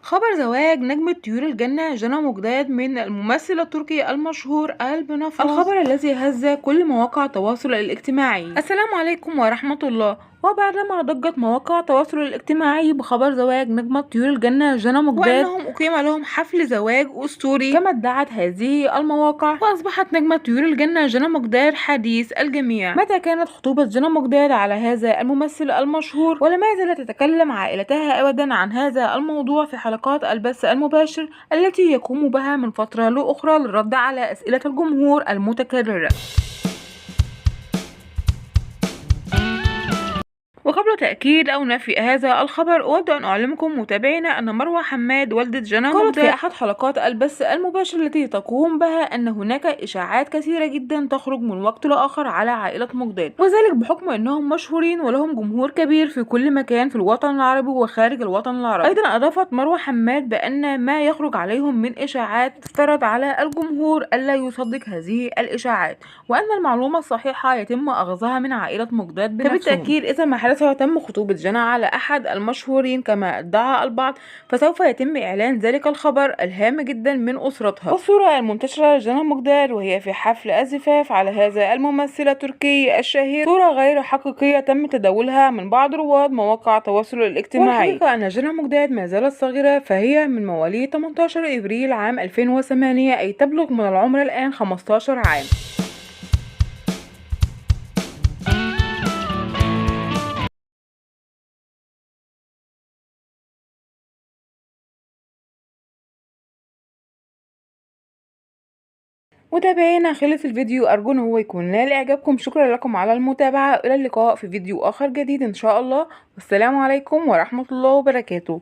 خبر زواج نجمة طيور الجنة جنى مجداد من الممثل التركي المشهور قلب نفس، الخبر الذي هز كل مواقع التواصل الاجتماعي. السلام عليكم ورحمة الله. وبعدما ضجت مواقع التواصل الاجتماعي بخبر زواج نجمة طيور الجنة جنى مجداد وأنهم أقيم لهم حفل زواج أسطوري كما ادعت هذه المواقع، وأصبحت نجمة طيور الجنة جنى مجداد حديث الجميع. متى كانت خطوبة جنى مجداد على هذا الممثل المشهور؟ ولماذا لا تتكلم عائلتها أبدا عن هذا الموضوع في حلقات البث المباشر التي يقوم بها من فترة لأخرى للرد على أسئلة الجمهور المتكررة؟ وقبل تأكيد أو نفي هذا الخبر، أود أن أعلمكم متابعينا أن مروة حماد والدة جنى قالت في أحد حلقات البث المباشر التي تقوم بها أن هناك إشاعات كثيرة جدا تخرج من وقت لآخر على عائلة مجداد، وذلك بحكم أنهم مشهورين ولهم جمهور كبير في كل مكان في الوطن العربي وخارج الوطن العربي. أيضا أضافت مروة حماد بأن ما يخرج عليهم من إشاعات تفترض على الجمهور ألا يصدق هذه الإشاعات، وأن المعلومة الصحيحة يتم أخذها من عائلة مجداد بنفسهم. فبالتأكيد إذا ما حدث وتم خطوبة جنى على أحد المشهورين كما ادعى البعض، فسوف يتم إعلان ذلك الخبر الهام جدا من أسرتها. والصورة المنتشرة لجنى مجداد وهي في حفل الزفاف على هذا الممثل التركي الشهير صورة غير حقيقية تم تداولها من بعض رواد مواقع التواصل الاجتماعي. والحقيقة أن جنى مجداد ما زالت صغيرة، فهي من مواليد 18 إبريل عام 2008، أي تبلغ من العمر الآن 15 عام. متابعينا خلص الفيديو، أرجو إن هو يكون نال إعجابكم. شكرا لكم على المتابعة، إلى اللقاء في فيديو آخر جديد إن شاء الله، والسلام عليكم ورحمة الله وبركاته.